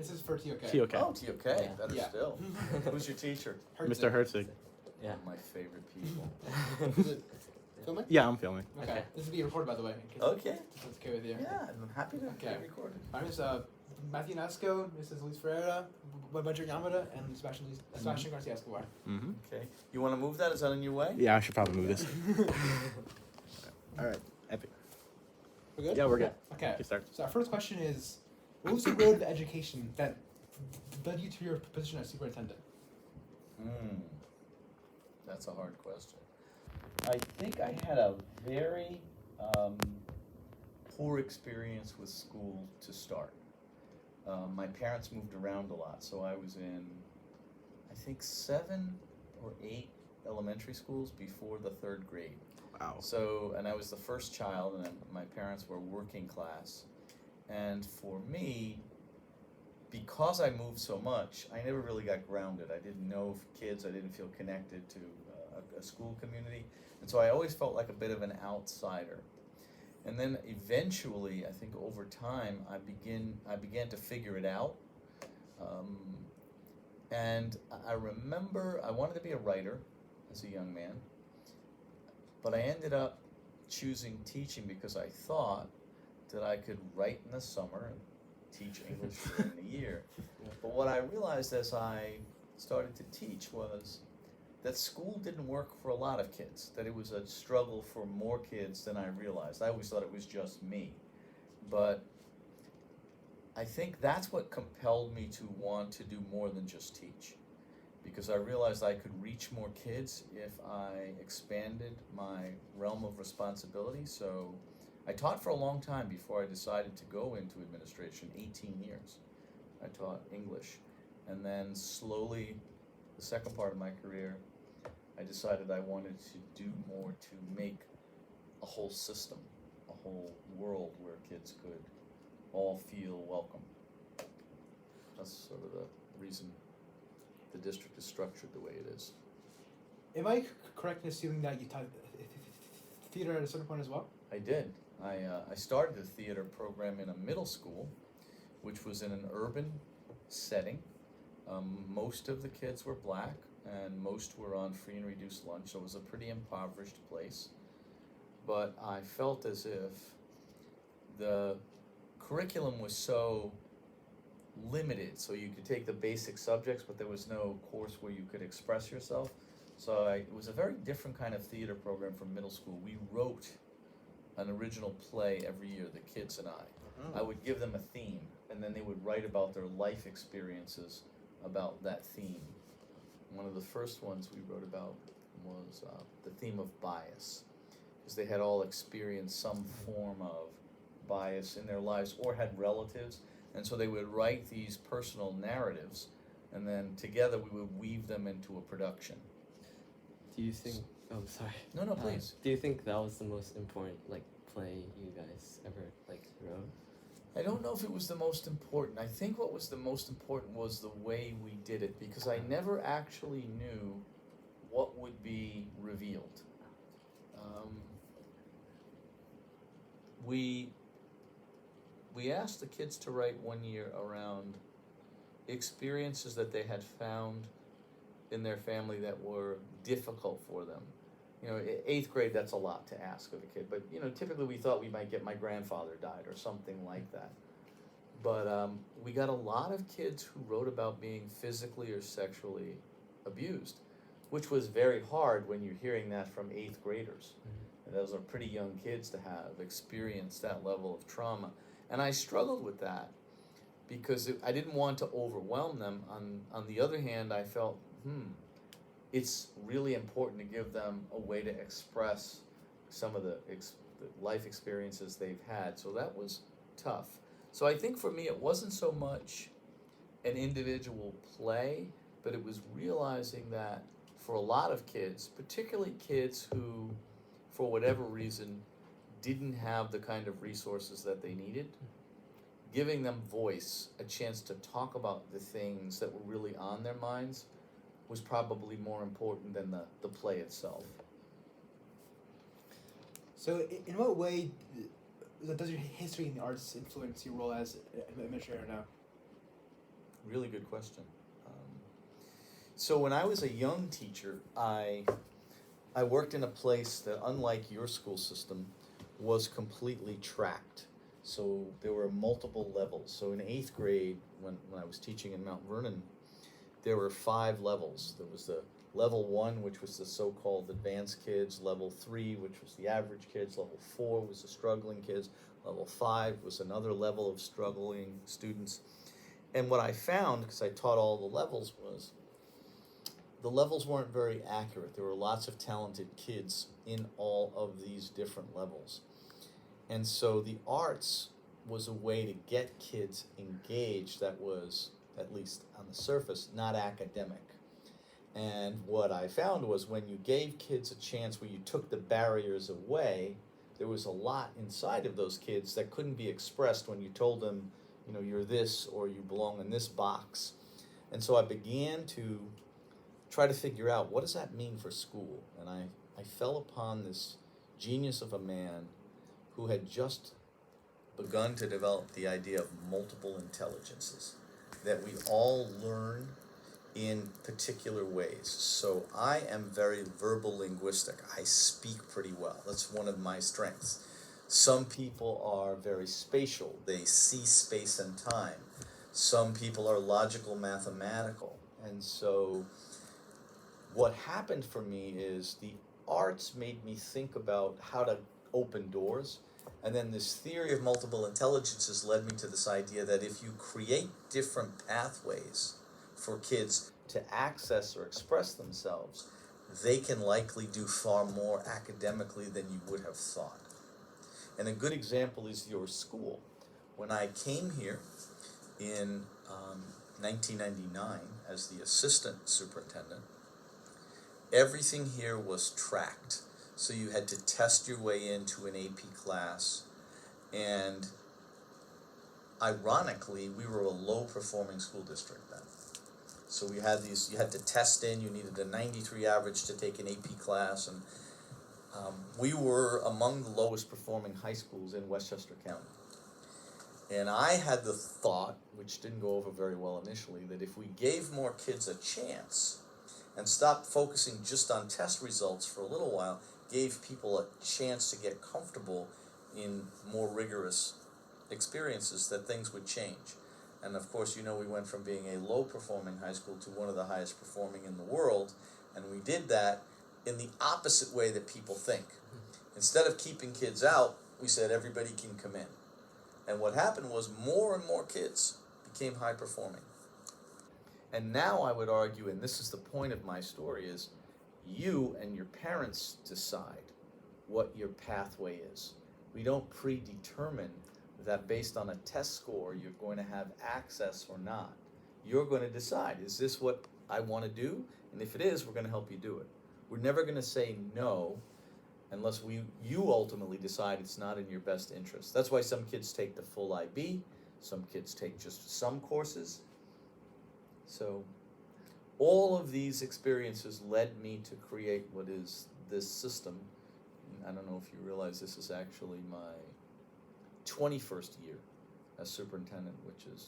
This is for TOK. TOK. Oh, TOK. Yeah. Better Yeah. still. Who's your teacher? Mr. Herzig. Yeah. One of my favorite people. Is it filming? Yeah, I'm filming. Okay. Okay. This is being recorded, by the way. In case Okay. That's okay with you. Yeah, I'm happy to Okay. get recorded. My name is Mattew Anazco. This is Luis Ferreira, Bunjiro Yamada, and Sebastian Garcia Escobar. Mm-hmm. Okay. You want to move that? Is that on your way? Yeah, I should probably move this. All right. Epic. We're good? Yeah, we're good. Okay. Get started. So our first question is, what was the road to education that led you to your position as superintendent? That's a hard question. I think I had a very poor experience with school to start. My parents moved around a lot, so I was in, I think, 7 or 8 elementary schools before the 3rd grade. Wow. So, and I was the first child, and my parents were working class. And for me, because I moved so much, I never really got grounded. I didn't know kids, I didn't feel connected to a school community. And so I always felt like a bit of an outsider. And then eventually, I think over time, I began to figure it out. And I remember I wanted to be a writer as a young man, but I ended up choosing teaching because I thought that I could write in the summer and teach English during the year. But what I realized as I started to teach was that school didn't work for a lot of kids, that it was a struggle for more kids than I realized. I always thought it was just me. But I think that's what compelled me to want to do more than just teach, because I realized I could reach more kids if I expanded my realm of responsibility. So I taught for a long time before I decided to go into administration, 18 years. I taught English. And then slowly, the second part of my career, I decided I wanted to do more to make a whole system, a whole world where kids could all feel welcome. That's sort of the reason the district is structured the way it is. Am I correct in assuming that you taught theater at a certain point as well? I did. I started a theater program in a middle school, which was in an urban setting. Most of the kids were black, and most were on free and reduced lunch, so it was a pretty impoverished place. But I felt as if the curriculum was so limited, so you could take the basic subjects, but there was no course where you could express yourself. So it was a very different kind of theater program from middle school. We wrote an original play every year, the kids and I. I would give them a theme, and then they would write about their life experiences about that theme. One of the first ones we wrote about was the theme of bias, because they had all experienced some form of bias in their lives or had relatives, and so they would write these personal narratives, and then together we would weave them into a production. Do you think? Oh, sorry. No, please. Do you think that was the most important play you guys ever wrote? I don't know if it was the most important. I think what was the most important was the way we did it, because I never actually knew what would be revealed. We asked the kids to write one year around experiences that they had found in their family that were difficult for them. You know, 8th grade, that's a lot to ask of a kid, but typically we thought we might get my grandfather died or something like that. But we got a lot of kids who wrote about being physically or sexually abused, which was very hard when you're hearing that from 8th graders. And those are pretty young kids to have experienced that level of trauma. And I struggled with that because I didn't want to overwhelm them. On the other hand, I felt, it's really important to give them a way to express some of the life experiences they've had. So that was tough. So I think for me, it wasn't so much an individual play, but it was realizing that for a lot of kids, particularly kids who, for whatever reason, didn't have the kind of resources that they needed, giving them voice, a chance to talk about the things that were really on their minds, was probably more important than the play itself. So in what way does your history in the arts influence your role as administrator now? really good question. So when I was a young teacher, I worked in a place that, unlike your school system, was completely tracked. So there were multiple levels. So in 8th grade, when I was teaching in Mount Vernon, there were 5 levels. There was the level 1, which was the so-called advanced kids, level 3, which was the average kids, level 4 was the struggling kids, level 5 was another level of struggling students. And what I found, because I taught all the levels, was the levels weren't very accurate. There were lots of talented kids in all of these different levels. And so the arts was a way to get kids engaged that was, at least on the surface, not academic. And what I found was when you gave kids a chance where you took the barriers away, there was a lot inside of those kids that couldn't be expressed when you told them, you know, you're this or you belong in this box. And so I began to try to figure out, what does that mean for school? And I fell upon this genius of a man who had just begun to develop the idea of multiple intelligences, that we all learn in particular ways. So I am very verbal linguistic. I speak pretty well. That's one of my strengths. Some people are very spatial. They see space and time. Some people are logical, mathematical. And so what happened for me is the arts made me think about how to open doors. And then this theory of multiple intelligences led me to this idea that if you create different pathways for kids to access or express themselves, they can likely do far more academically than you would have thought. And a good example is your school. When I came here in 1999 as the assistant superintendent, everything here was tracked. So you had to test your way into an AP class, and ironically, we were a low-performing school district then. So we had these, you had to test in, you needed a 93 average to take an AP class, and we were among the lowest performing high schools in Westchester County. And I had the thought, which didn't go over very well initially, that if we gave more kids a chance and stopped focusing just on test results for a little while, gave people a chance to get comfortable in more rigorous experiences, that things would change. And of course, you know, we went from being a low-performing high school to one of the highest performing in the world, and we did that in the opposite way that people think. Instead of keeping kids out, we said everybody can come in. And what happened was more and more kids became high-performing. And now I would argue, and this is the point of my story, is you and your parents decide what your pathway is. We don't predetermine that based on a test score you're going to have access or not. You're going to decide, is this what I want to do? And if it is, we're going to help you do it. We're never going to say no unless you ultimately decide it's not in your best interest. That's why some kids take the full IB, some kids take just some courses. So all of these experiences led me to create what is this system. I don't know if you realize this is actually my 21st year as superintendent, which is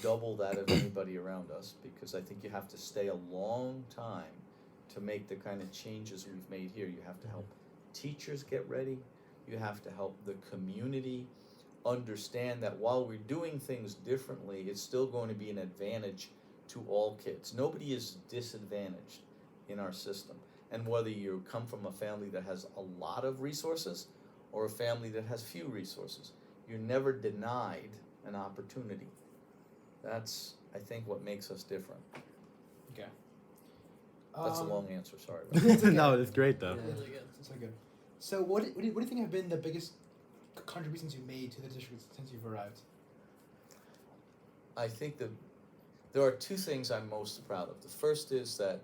double that of anybody around us, because I think you have to stay a long time to make the kind of changes we've made here. You have to help teachers get ready. You have to help the community understand that while we're doing things differently, it's still going to be an advantage to all kids. Nobody is disadvantaged in our system. And whether you come from a family that has a lot of resources or a family that has few resources, you're never denied an opportunity. That's, I think, what makes us different. Okay. That's a long answer, sorry. Okay. No, it's great though. Yeah. Really good. It's so good. So what do you think have been the biggest contributions you made to the district since you've arrived? I think that there are two things I'm most proud of. The first is that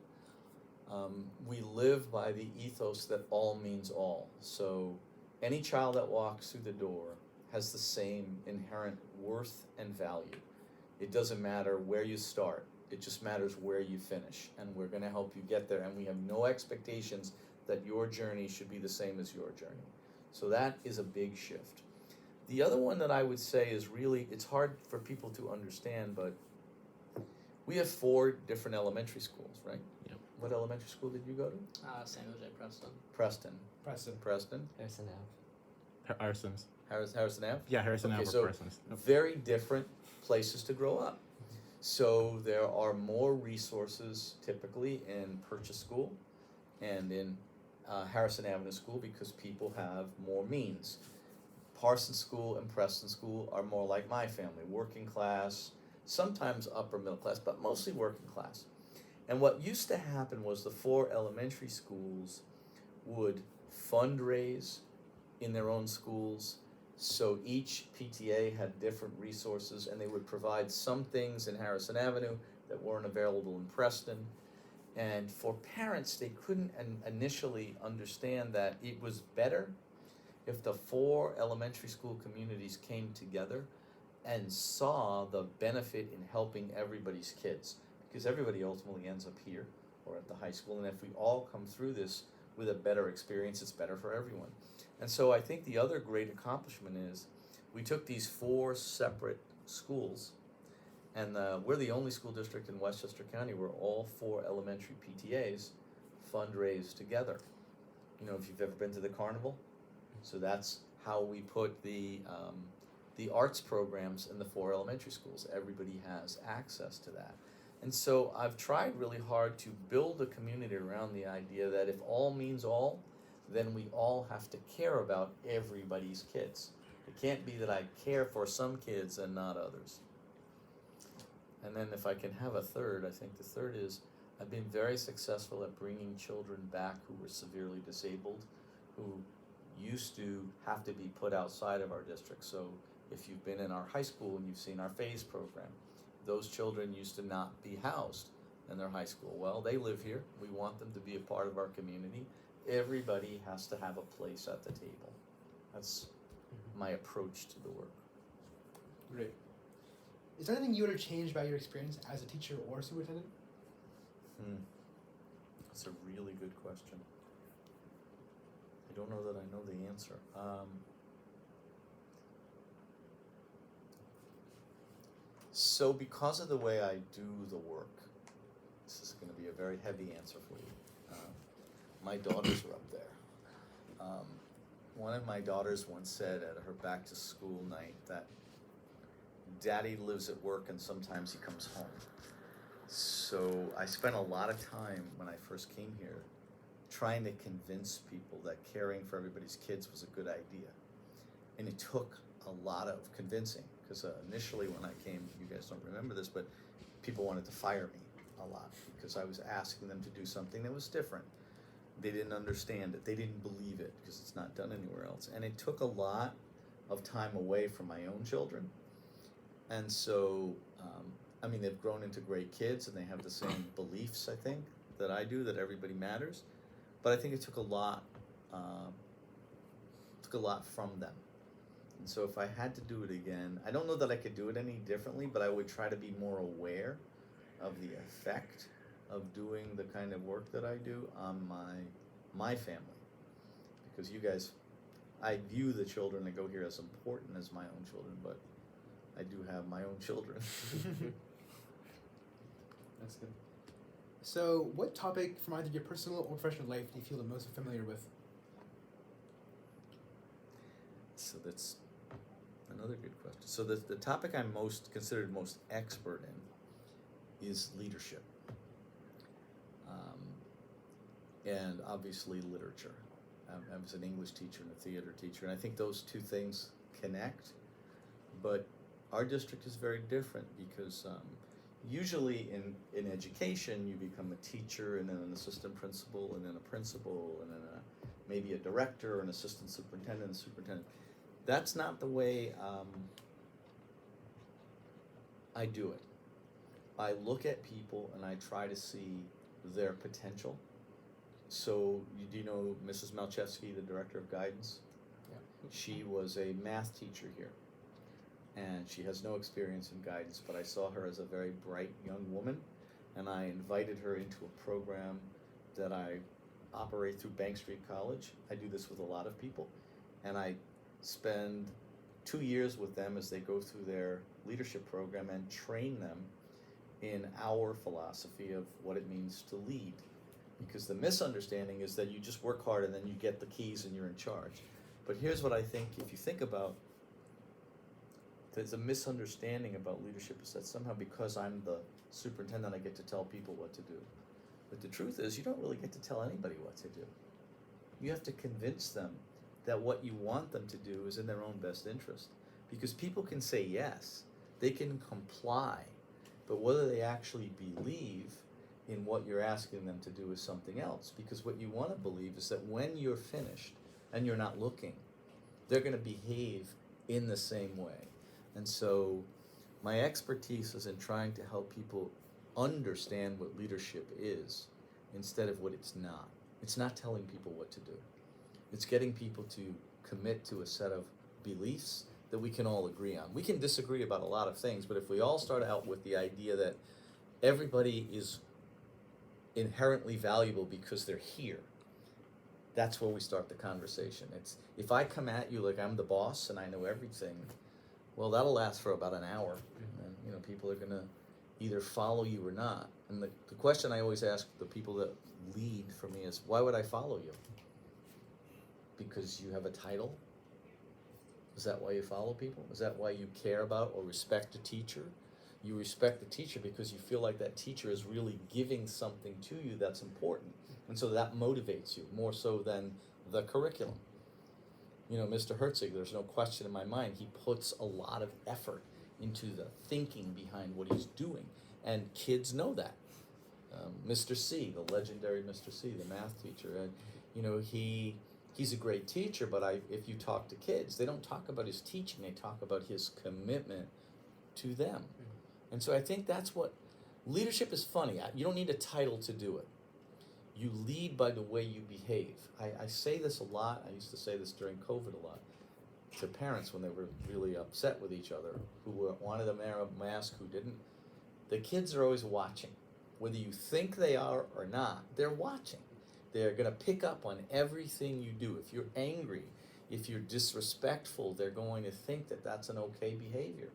we live by the ethos that all means all. So any child that walks through the door has the same inherent worth and value. It doesn't matter where you start. It just matters where you finish, and we're going to help you get there, and we have no expectations that your journey should be the same as your journey. So that is a big shift. The other one that I would say is really, it's hard for people to understand, but We have 4 different elementary schools, right? Yep. What elementary school did you go to? San Jose Preston. Preston. Preston. Harrison Ave. Harrison's. Harrison Ave? Yeah, Harrison Okay, Ave so or Parsons. Yep. very different places to grow up. So there are more resources typically in Purchase School and in Harrison Avenue School because people have more means. Parsons School and Preston School are more like my family, working class, sometimes upper middle class, but mostly working class. And what used to happen was the 4 elementary schools would fundraise in their own schools. So each PTA had different resources, and they would provide some things in Harrison Avenue that weren't available in Preston. And for parents, they couldn't initially understand that it was better if the 4 elementary school communities came together and saw the benefit in helping everybody's kids, because everybody ultimately ends up here or at the high school, and if we all come through this with a better experience, it's better for everyone. And so I think the other great accomplishment is we took these 4 separate schools, and we're the only school district in Westchester County where all 4 elementary PTAs fundraise together. You know, if you've ever been to the carnival, so that's how we put the arts programs in the 4 elementary schools. Everybody has access to that. And so I've tried really hard to build a community around the idea that if all means all, then we all have to care about everybody's kids. It can't be that I care for some kids and not others. And then if I can have a third, I think the third is I've been very successful at bringing children back who were severely disabled, who used to have to be put outside of our district. So if you've been in our high school and you've seen our phase program, those children used to not be housed in their high school. Well, they live here. We want them to be a part of our community. Everybody has to have a place at the table. That's my approach to the work. Great. Is there anything you would have changed about your experience as a teacher or superintendent? That's a really good question. I don't know that I know the answer. So because of the way I do the work, this is going to be a very heavy answer for you. My daughters are up there. One of my daughters once said at her back to school night that Daddy lives at work and sometimes he comes home. So I spent a lot of time when I first came here trying to convince people that caring for everybody's kids was a good idea. And it took a lot of convincing, because initially when I came, you guys don't remember this, but people wanted to fire me a lot because I was asking them to do something that was different. They didn't understand it. They didn't believe it because it's not done anywhere else. And it took a lot of time away from my own children. And so, I mean, they've grown into great kids and they have the same beliefs, I think, that I do, that everybody matters. But I think it took a lot from them. And so if I had to do it again, I don't know that I could do it any differently, but I would try to be more aware of the effect of doing the kind of work that I do on my family. Because you guys, I view the children that go here as important as my own children, but I do have my own children. That's good. So what topic from either your personal or professional life do you feel the most familiar with? So that's another good question. So the topic I'm considered most expert in is leadership. And obviously literature. I was an English teacher and a theater teacher, and I think those two things connect. But our district is very different because usually in education you become a teacher and then an assistant principal and then a principal and then maybe a director, an assistant superintendent, and a superintendent. That's not the way I do it. I look at people and I try to see their potential. So, do you know Mrs. Malchevsky, the director of guidance? Yeah. She was a math teacher here, and she has no experience in guidance, but I saw her as a very bright young woman, and I invited her into a program that I operate through Bank Street College. I do this with a lot of people, and I spend 2 years with them as they go through their leadership program and train them in our philosophy of what it means to lead. Because the misunderstanding is that you just work hard and then you get the keys and you're in charge. But here's what I think, if you think about, there's a misunderstanding about leadership, is that somehow because I'm the superintendent, I get to tell people what to do. But the truth is, you don't really get to tell anybody what to do. You have to convince them that what you want them to do is in their own best interest. Because people can say yes, they can comply, but whether they actually believe in what you're asking them to do is something else. Because what you want to believe is that when you're finished and you're not looking, they're going to behave in the same way. And so my expertise is in trying to help people understand what leadership is instead of what it's not. It's not telling people what to do. It's getting people to commit to a set of beliefs that we can all agree on. We can disagree about a lot of things, but if we all start out with the idea that everybody is inherently valuable because they're here, that's where we start the conversation. It's if I come at you like I'm the boss and I know everything, well, that'll last for about an hour, and people are gonna either follow you or not. And the question I always ask the people that lead for me is, why would I follow you? Because you have a title? Is that why you follow people? Is that why you care about or respect a teacher? You respect the teacher because you feel like that teacher is really giving something to you that's important. And so that motivates you more so than the curriculum. Mr. Herzig, there's no question in my mind, he puts a lot of effort into the thinking behind what he's doing. And kids know that. Mr. C, the legendary Mr. C, the math teacher, and he's a great teacher, but if you talk to kids, they don't talk about his teaching, they talk about his commitment to them. And so I think that's what leadership is. Funny. You don't need a title to do it. You lead by the way you behave. I say this a lot. I used to say this during COVID a lot to parents when they were really upset with each other, who wanted to wear a mask, who didn't. The kids are always watching. Whether you think they are or not, they're watching. They're going to pick up on everything you do. If you're angry, if you're disrespectful, they're going to think that that's an okay behavior.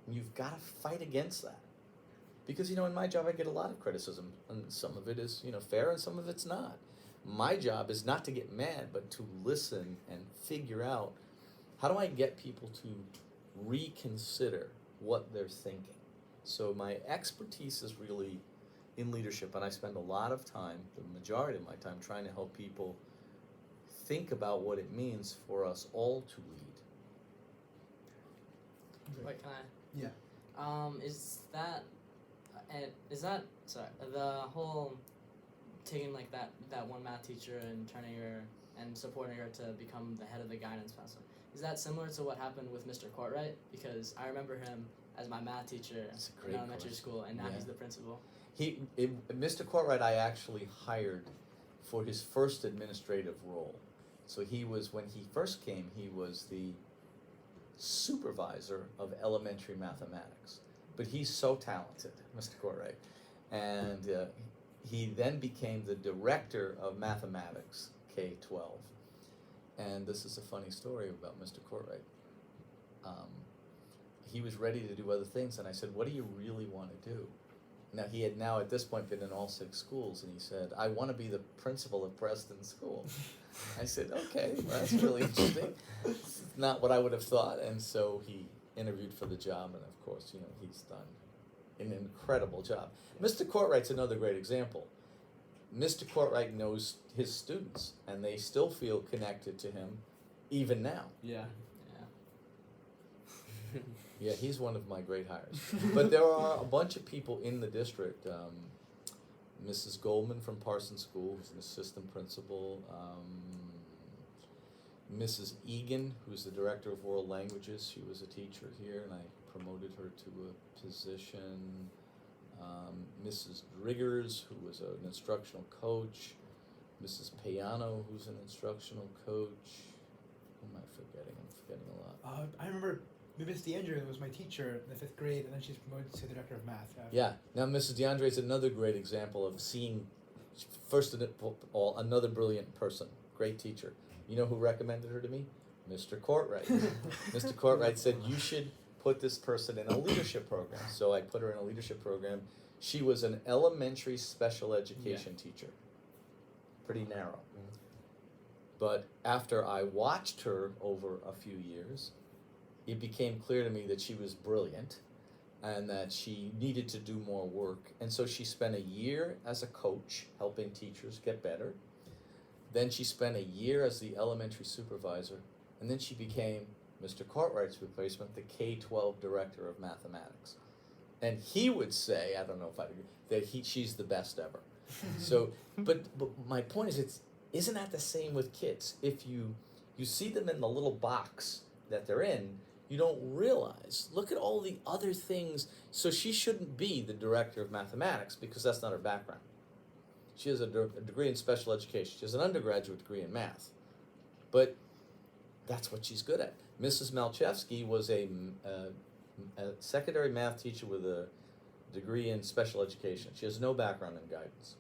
And you've got to fight against that. Because, in my job, I get a lot of criticism, and some of it is, fair, and some of it's not. My job is not to get mad, but to listen and figure out, how do I get people to reconsider what they're thinking? So my expertise is really in leadership, and I spend a lot of time, the majority of my time, trying to help people think about what it means for us all to lead. Wait, can I? Yeah. Is that sorry, the whole taking like that one math teacher and turning her and supporting her to become the head of the guidance counselor? Is that similar to what happened with Mr. Courtwright? Because I remember him as my math teacher in elementary school, and now he's the principal. Mr. Courtwright, I actually hired for his first administrative role. So when he first came, he was the supervisor of elementary mathematics. But he's so talented, Mr. Courtwright. And he then became the director of mathematics, K-12. And this is a funny story about Mr. Courtwright. He was ready to do other things, and I said, what do you really want to do? Now, he had at this point been in all 6 schools, and he said, I want to be the principal of Preston School. I said, okay, well, that's really interesting. It's not what I would have thought. And so he interviewed for the job, and of course, he's done an incredible job. Mr. Courtwright's another great example. Mr. Courtwright knows his students, and they still feel connected to him even now. Yeah. Yeah, he's one of my great hires. But there are a bunch of people in the district. Mrs. Goldman from Parsons School, who's an assistant principal. Mrs. Egan, who's the director of world languages. She was a teacher here, and I promoted her to a position. Mrs. Driggers, who was an instructional coach. Mrs. Payano, who's an instructional coach. Who am I forgetting? I'm forgetting a lot. I remember Miss DeAndre was my teacher in the 5th grade, and then she's promoted to the director of math. Yeah. Now, Mrs. DeAndre is another great example of seeing, first of all, another brilliant person, great teacher. You know who recommended her to me? Mr. Courtwright. Mr. Courtwright said, you should put this person in a leadership program. So I put her in a leadership program. She was an elementary special education teacher. Pretty narrow. But after I watched her over a few years, it became clear to me that she was brilliant and that she needed to do more work. And so she spent a year as a coach helping teachers get better. Then she spent a year as the elementary supervisor, and then she became Mr. Cartwright's replacement, the K-12 director of mathematics. And he would say, I don't know if I agree, that she's the best ever. So, but my point is, isn't that the same with kids? If you see them in the little box that they're in, you don't realize, look at all the other things. So she shouldn't be the director of mathematics because that's not her background. She has a degree in special education. She has an undergraduate degree in math. But that's what she's good at. Mrs. Malchevsky was a secondary math teacher with a degree in special education. She has no background in guidance.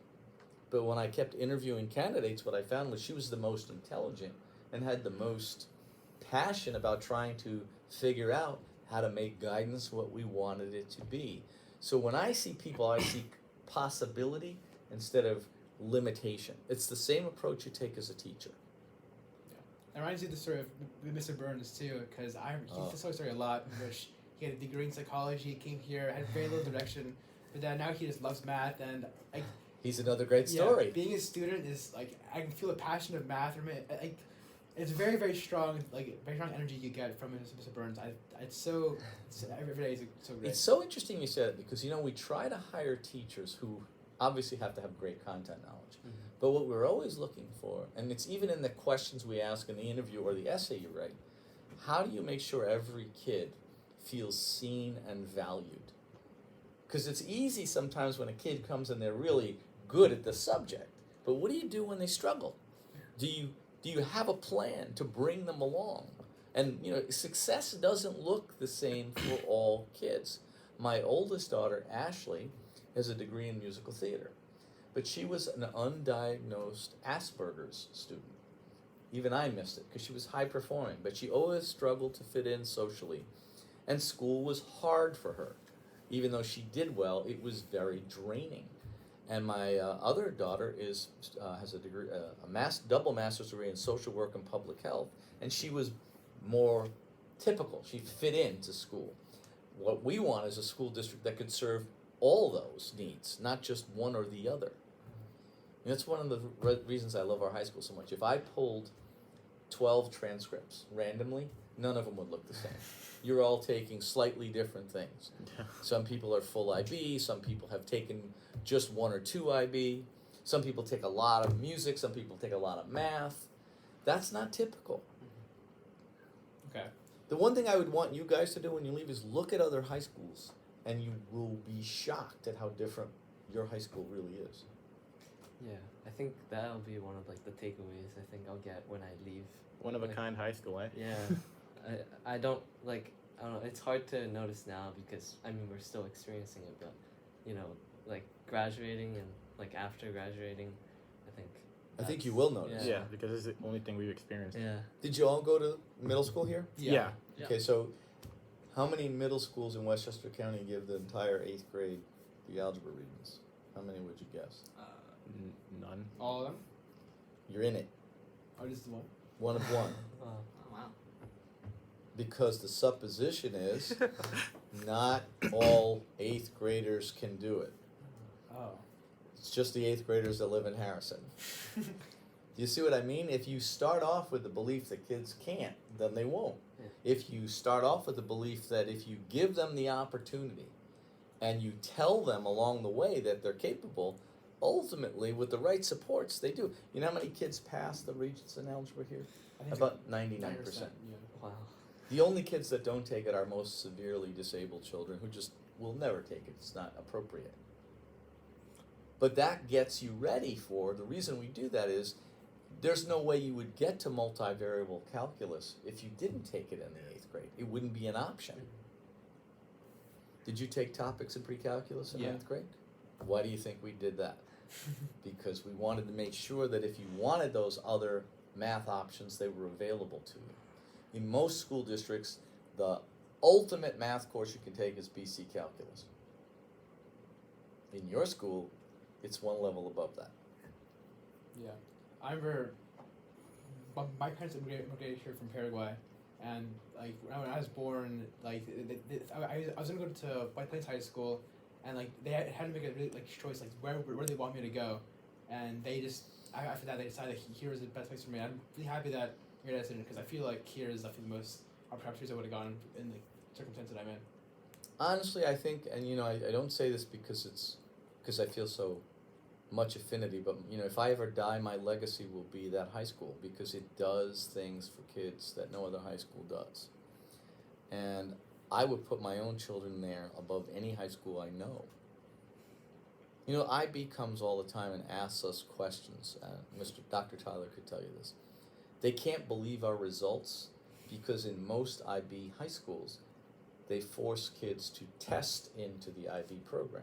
But when I kept interviewing candidates, what I found was she was the most intelligent and had the most passion about trying to figure out how to make guidance what we wanted it to be. So when I see people, I see possibility instead of limitation. It's the same approach you take as a teacher. It reminds me of the story of Mr. Burns too, because he tells the story a lot, in which he had a degree in psychology, he came here, had very little direction, but then now he just loves math, and he's another great story. Being a student is like, I can feel the passion of math from it. It's very, very strong, very strong energy you get from Mr. Burns. Every day is so great. It's so interesting you said it because, we try to hire teachers who obviously have to have great content knowledge. Mm-hmm. But what we're always looking for, and it's even in the questions we ask in the interview or the essay you write, how do you make sure every kid feels seen and valued? Because it's easy sometimes when a kid comes and they're really good at the subject, but what do you do when they struggle? Do you have a plan to bring them along? And success doesn't look the same for all kids. My oldest daughter, Ashley, has a degree in musical theater, but she was an undiagnosed Asperger's student. Even I missed it because she was high performing, but she always struggled to fit in socially, and school was hard for her. Even though she did well, it was very draining. And my other daughter has a degree, double master's degree in social work and public health, and she was more typical. She fit into school. What we want is a school district that could serve all those needs, not just one or the other. And that's one of the reasons I love our high school so much. If I pulled 12 transcripts randomly, none of them would look the same. You're all taking slightly different things. Some people are full IB, some people have taken just 1 or 2 IB, some people take a lot of music, some people take a lot of math. That's not typical. Okay. The one thing I would want you guys to do when you leave is look at other high schools, and you will be shocked at how different your high school really is. Yeah, I think that'll be one of the takeaways I think I'll get when I leave. One of a kind high school, eh? Yeah. I don't know, it's hard to notice now because we're still experiencing it, but graduating and after graduating, I think you will notice. Yeah, because it's the only thing we've experienced. Yeah. Did you all go to middle school here? Yeah. Okay, so how many middle schools in Westchester County give the entire 8th grade the algebra readings? How many would you guess? None. All of them? You're in it. Or just one? One of one. Oh wow. Because the supposition is not all 8th graders can do it. Oh. It's just the 8th graders that live in Harrison. Do you see what I mean? If you start off with the belief that kids can't, then they won't. Yeah. If you start off with the belief that if you give them the opportunity and you tell them along the way that they're capable, ultimately, with the right supports, they do. You know how many kids pass the Regents in algebra here? I think About 99%. Yeah. Wow. The only kids that don't take it are most severely disabled children who just will never take it. It's not appropriate. But that gets you ready for, the reason we do that is, there's no way you would get to multivariable calculus if you didn't take it in the 8th grade. It wouldn't be an option. Did you take topics in pre-calculus in 9th grade? Why do you think we did that? Because we wanted to make sure that if you wanted those other math options, they were available to you. In most school districts, the ultimate math course you can take is BC Calculus. In your school, it's one level above that. Yeah, I remember my parents immigrated here from Paraguay, and like when I was born, like I was gonna go to White Plains High School, and like they had to make a really like choice like where they want me to go, and they just after that they decided here is the best place for me. I'm really happy that I made that decision because I feel like here is definitely the most opportunities I would have gotten in the circumstances that I'm in. Honestly, I think, and you know, I don't say this because I feel so much affinity, but you know, if I ever die, my legacy will be that high school because it does things for kids that no other high school does. And I would put my own children there above any high school I know. You know, IB comes all the time and asks us questions. Dr. Tyler could tell you this. They can't believe our results because in most IB high schools, they force kids to test into the IB program.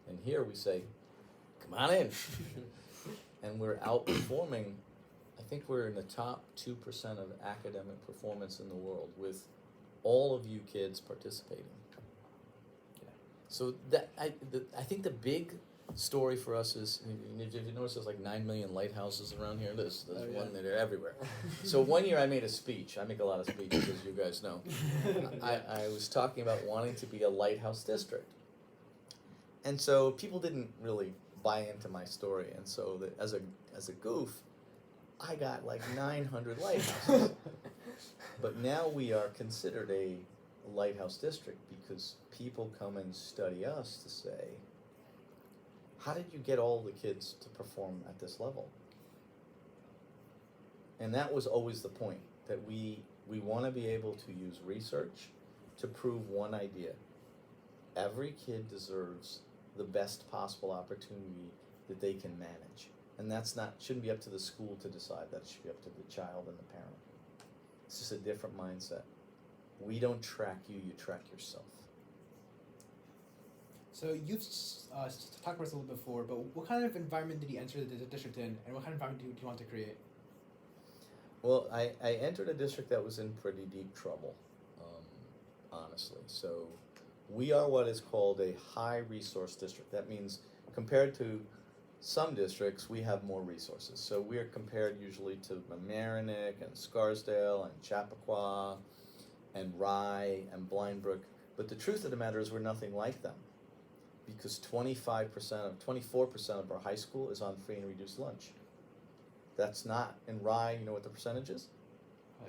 And here we say, come on in. And we're outperforming, I think we're in the top 2% of academic performance in the world with all of you kids participating. Yeah. So that I think the big story for us is, if you notice there's like 9 million lighthouses around here, there's one that are everywhere. So one year I made a speech. I make a lot of speeches, as you guys know. I was talking about wanting to be a lighthouse district. And so people didn't really buy into my story, and so as a goof, I got like 900 lighthouses. But now we are considered a lighthouse district because people come and study us to say, how did you get all the kids to perform at this level? And that was always the point, that we want to be able to use research to prove one idea. Every kid deserves the best possible opportunity that they can manage. And shouldn't be up to the school to decide that. It should be up to the child and the parent. It's just a different mindset. We don't track you, you track yourself. So you've talked about this a little before, but what kind of environment did you enter the district in, and what kind of environment do you want to create? Well, I entered a district that was in pretty deep trouble, honestly. So we are what is called a high resource district. That means compared to some districts, we have more resources. So we are compared usually to Mamaroneck and Scarsdale and Chappaqua and Rye and Blindbrook. But the truth of the matter is we're nothing like them, because 24% of our high school is on free and reduced lunch. That's not in Rye. You know what the percentage is?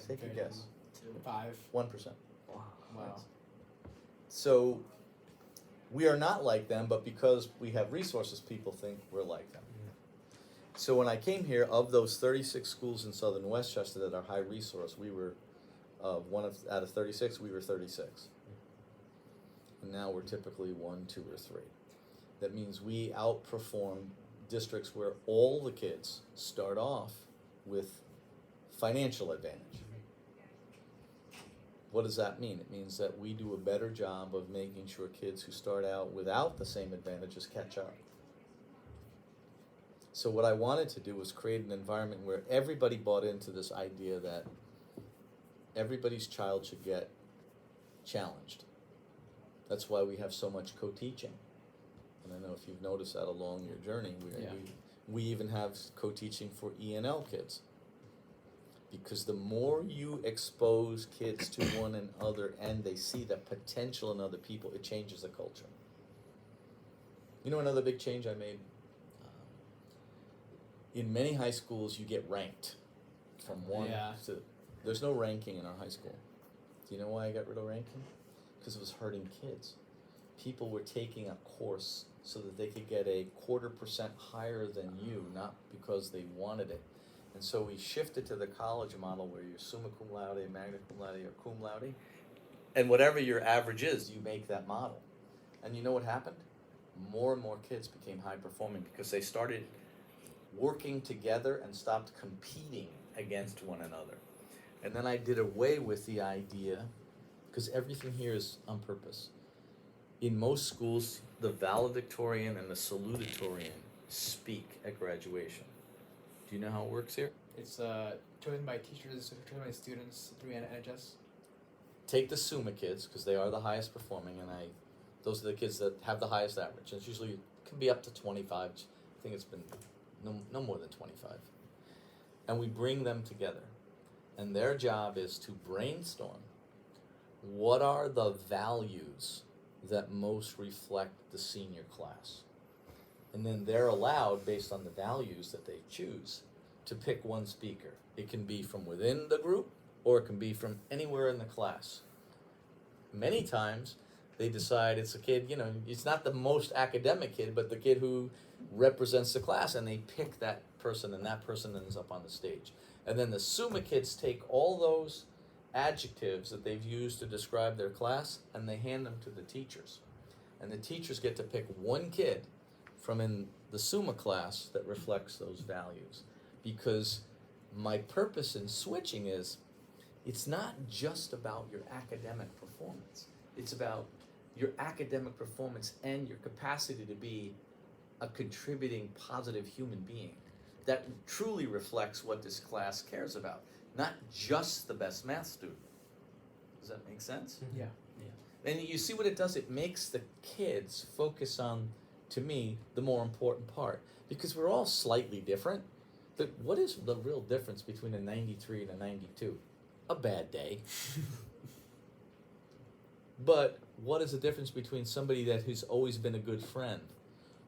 Take a guess. 5. 1%. Wow. So we are not like them, but because we have resources, people think we're like them. So when I came here, of those 36 schools in southern Westchester that are high resource, we were out of 36, we were 36. And now we're typically 1, 2, or 3. That means we outperform districts where all the kids start off with financial advantage. What does that mean? It means that we do a better job of making sure kids who start out without the same advantages catch up. So what I wanted to do was create an environment where everybody bought into this idea that everybody's child should get challenged. That's why we have so much co-teaching. And I know if you've noticed that along your journey, we even have co-teaching for ENL kids. Because the more you expose kids to one another and they see the potential in other people, it changes the culture. You know another big change I made? In many high schools, you get ranked from 1 to... There's no ranking in our high school. Do you know why I got rid of ranking? Because it was hurting kids. People were taking a course so that they could get a 0.25% higher than you, not because they wanted it. And so we shifted to the college model where you're summa cum laude, magna cum laude, or cum laude. And whatever your average is, you make that model. And you know what happened? More and more kids became high performing because they started working together and stopped competing against one another. And then I did away with the idea, because everything here is on purpose. In most schools, the valedictorian and the salutatorian speak at graduation. Do you know how it works here? It's chosen by teachers, chosen by students through NHS. take the Summa kids, because they are the highest performing, and those are the kids that have the highest average. And it's usually can be up to 25. I think it's been no more than 25. And we bring them together. And their job is to brainstorm what are the values that most reflect the senior class. And then they're allowed, based on the values that they choose, to pick one speaker. It can be from within the group, or it can be from anywhere in the class. Many times, they decide it's a kid, it's not the most academic kid, but the kid who represents the class, and they pick that person, and that person ends up on the stage. And then the Summa kids take all those adjectives that they've used to describe their class, and they hand them to the teachers. And the teachers get to pick one kid from in the Summa class that reflects those values. Because my purpose in switching is, it's not just about your academic performance. It's about your academic performance and your capacity to be a contributing, positive human being that truly reflects what this class cares about, not just the best math student. Does that make sense? Yeah. And you see what it does? It makes the kids focus on, to me, the more important part. Because we're all slightly different, but what is the real difference between a 93 and a 92? A bad day. But what is the difference between somebody who's always been a good friend,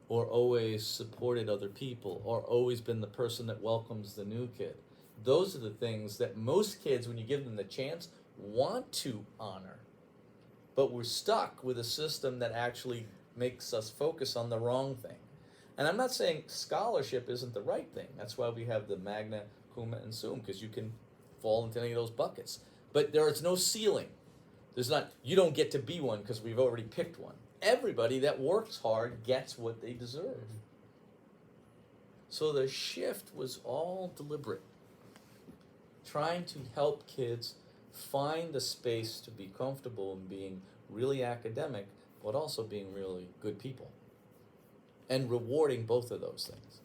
or always supported other people, or always been the person that welcomes the new kid? Those are the things that most kids, when you give them the chance, want to honor. But we're stuck with a system that actually makes us focus on the wrong thing. And I'm not saying scholarship isn't the right thing. That's why we have the magna, cum, and sum, because you can fall into any of those buckets. But there is no ceiling. You don't get to be one because we've already picked one. Everybody that works hard gets what they deserve. So the shift was all deliberate. Trying to help kids find the space to be comfortable in being really academic, but also being really good people. And rewarding both of those things.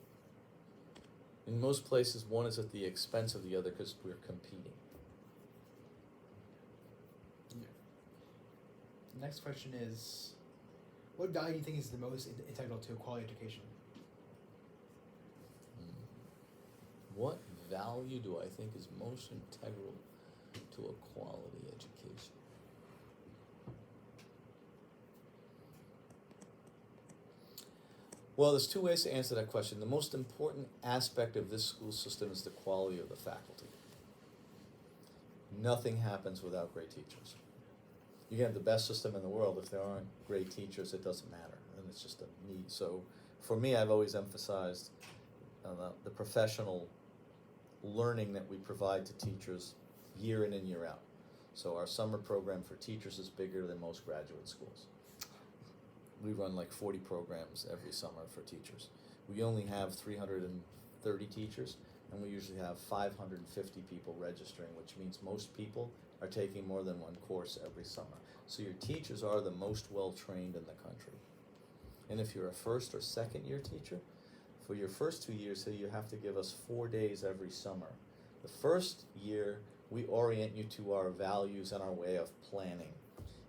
In most places, one is at the expense of the other because we're competing. Next question is, what value do you think is the most integral to a quality education? What value do I think is most integral to a quality education? Well, there's two ways to answer that question. The most important aspect of this school system is the quality of the faculty. Nothing happens without great teachers. You can have the best system in the world. If there aren't great teachers, it doesn't matter. And it's just a need. So for me, I've always emphasized the professional learning that we provide to teachers year in and year out. So our summer program for teachers is bigger than most graduate schools. We run like 40 programs every summer for teachers. We only have 330 teachers, and we usually have 550 people registering, which means most people are taking more than one course every summer. So your teachers are the most well-trained in the country. And if you're a first or second year teacher, for your first 2 years here, you have to give us 4 days every summer. The first year, we orient you to our values and our way of planning.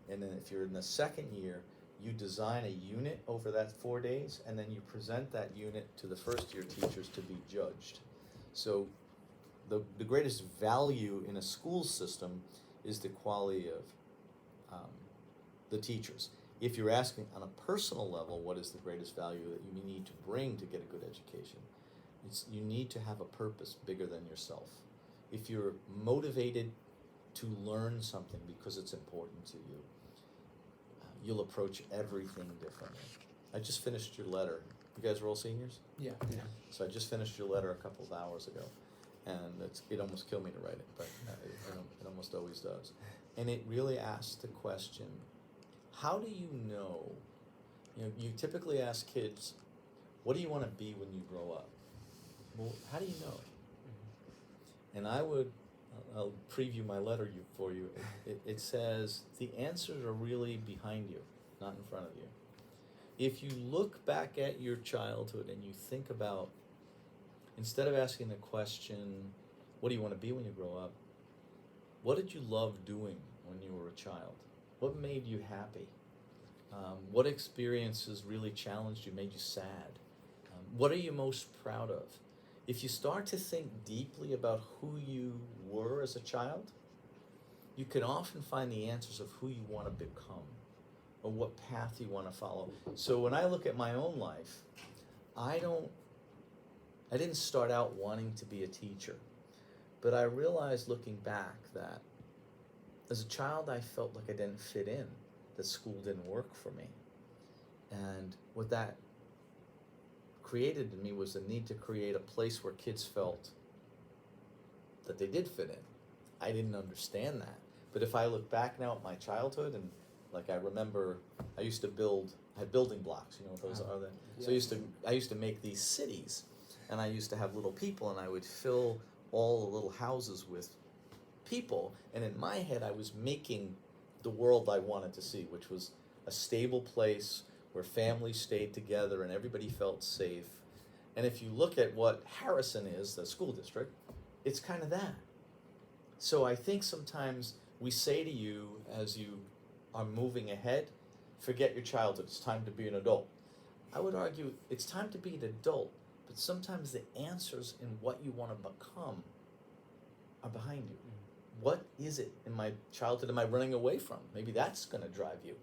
And then if you're in the second year, you design a unit over that 4 days, and then you present that unit to the first year teachers to be judged. So the greatest value in a school system is the quality of the teachers. If you're asking on a personal level, what is the greatest value that you need to bring to get a good education? You need to have a purpose bigger than yourself. If you're motivated to learn something because it's important to you, you'll approach everything differently. I just finished your letter. You guys are all seniors? Yeah. So I just finished your letter a couple of hours ago, and it almost killed me to write it, but it almost always does. And it really asks the question, how do you know? You typically ask kids, what do you want to be when you grow up? Well, how do you know? And I'll preview my letter for you. It says the answers are really behind you, not in front of you. If you look back at your childhood and you think about, instead of asking the question, what do you want to be when you grow up? What did you love doing when you were a child? What made you happy? What experiences really challenged you, made you sad? What are you most proud of? If you start to think deeply about who you were as a child, you can often find the answers of who you want to become or what path you want to follow. So when I look at my own life, I didn't start out wanting to be a teacher, but I realized looking back that as a child I felt like I didn't fit in, that school didn't work for me. And what that created in me was the need to create a place where kids felt that they did fit in. I didn't understand that. But if I look back now at my childhood, and like I remember I used to I had building blocks, you know what those are then? So I used to make these cities, and I used to have little people, and I would fill all the little houses with people, and in my head I was making the world I wanted to see, which was a stable place where families stayed together and everybody felt safe. And if you look at what Harrison is, the school district, it's kind of that. So I think sometimes we say to you as you are moving ahead, forget your childhood, it's time to be an adult. I would argue it's time to be an adult, but sometimes the answers in what you want to become are behind you. What is it in my childhood am I running away from? Maybe that's going to drive you.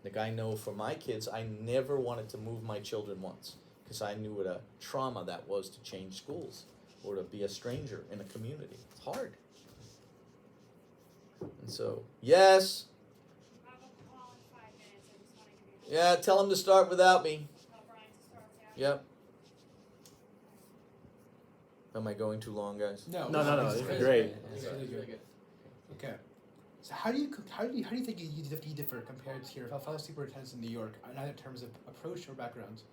Like I know for my kids, I never wanted to move my children once because I knew what a trauma that was to change schools or to be a stranger in a community. It's hard. And so, yes. I have a call in 5 minutes. I just want to give you Yeah, tell them to start without me. tell Brian to start without Yep. Am I going too long, guys? No, it's this great. is great. It's It's really really good. good. Okay. So how do you think you differ compared to your fellow superintendents in New York, either in terms of approach or background?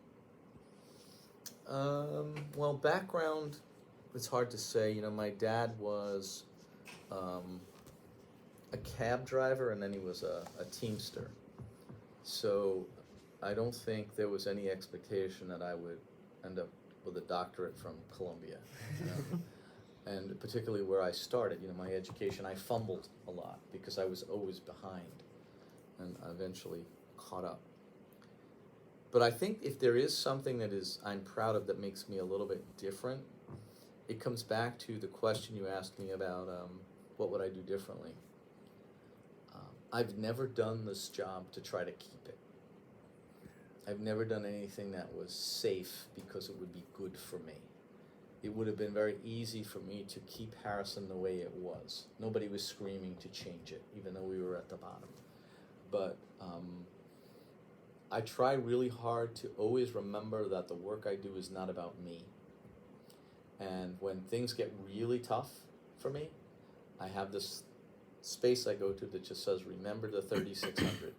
Well, background, it's hard to say. You know, my dad was a cab driver, and then he was a teamster. So I don't think there was any expectation that I would end up with a doctorate from Columbia. You know? And particularly where I started, you know, my education, I fumbled a lot because I was always behind, and I eventually caught up. But I think if there is something that I'm proud of that makes me a little bit different, it comes back to the question you asked me about what would I do differently. I've never done this job to try to keep it. I've never done anything that was safe because it would be good for me. It would have been very easy for me to keep Harrison the way it was. Nobody was screaming to change it, even though we were at the bottom. But I try really hard to always remember that the work I do is not about me. And when things get really tough for me, I have this space I go to that just says, remember the 3600.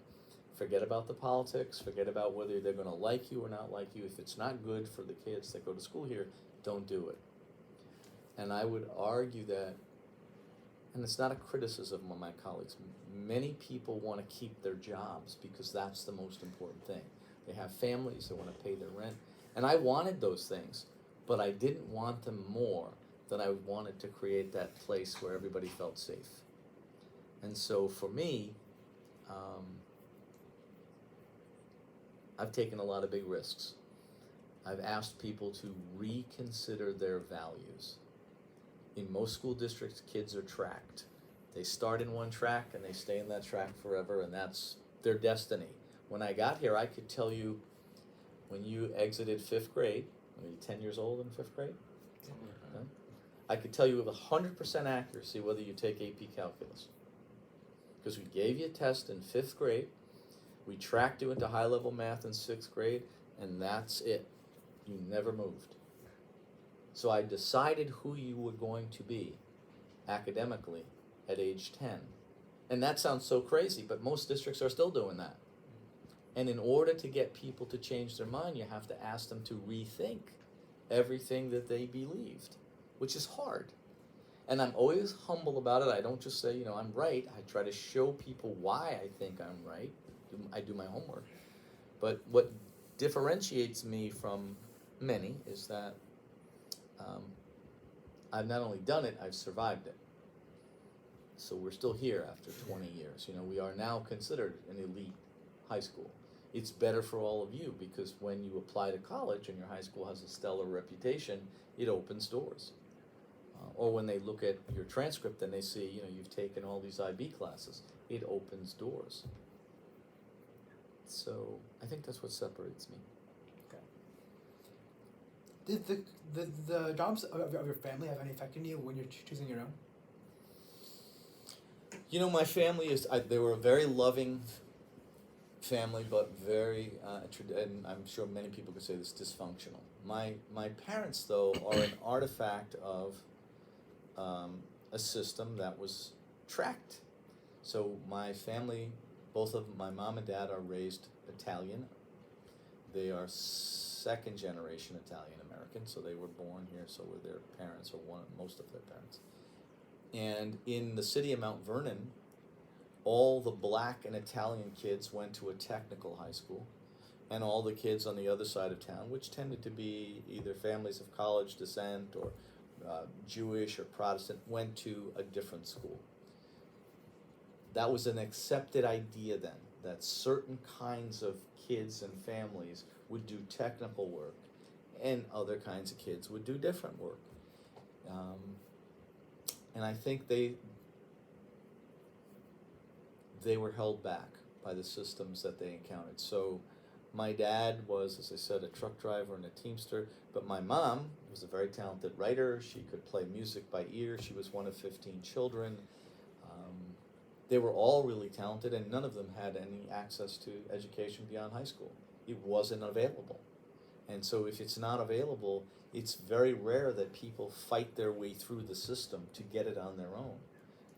Forget about the politics, forget about whether they're going to like you or not like you. If it's not good for the kids that go to school here, don't do it. And I would argue that, and it's not a criticism of my colleagues, many people want to keep their jobs because that's the most important thing. They have families, they want to pay their rent. And I wanted those things, but I didn't want them more than I wanted to create that place where everybody felt safe. And so for me, I've taken a lot of big risks. I've asked people to reconsider their values. In most school districts, kids are tracked. They start in one track and they stay in that track forever, and that's their destiny. When I got here, I could tell you when you exited 5th grade, were you 10 years old in 5th grade? No? I could tell you with 100% accuracy whether you take AP Calculus. Because we gave you a test in 5th grade, we tracked you into high-level math in 6th grade, and that's it. You never moved. So I decided who you were going to be academically at age 10. And that sounds so crazy, but most districts are still doing that. And in order to get people to change their mind, you have to ask them to rethink everything that they believed, which is hard. And I'm always humble about it. I don't just say, you know, I'm right. I try to show people why I think I'm right. I do my homework. But what differentiates me from many is that I've not only done it, I've survived it. So we're still here after 20 years. You know, we are now considered an elite high school. It's better for all of you because when you apply to college and your high school has a stellar reputation, it opens doors. Or when they look at your transcript and they see, you know, you've taken all these IB classes, it opens doors. So I think that's what separates me. Did the jobs of your family have any effect on you when you're choosing your own? You know, my family they were a very loving family, but very, and I'm sure many people could say this, dysfunctional. My parents, though, are an artifact of a system that was tracked. So my family, both of my mom and dad are raised Italian. They are second generation Italian American, so they were born here, so were their parents, or most of their parents. And in the city of Mount Vernon, all the black and Italian kids went to a technical high school, and all the kids on the other side of town, which tended to be either families of college descent or Jewish or Protestant, went to a different school. That was an accepted idea then, that certain kinds of kids and families would do technical work, and other kinds of kids would do different work. And I think they were held back by the systems that they encountered. So my dad was, as I said, a truck driver and a teamster, but my mom was a very talented writer. She could play music by ear. She was one of 15 children. They were all really talented, and none of them had any access to education beyond high school. It wasn't available. And so if it's not available, it's very rare that people fight their way through the system to get it on their own.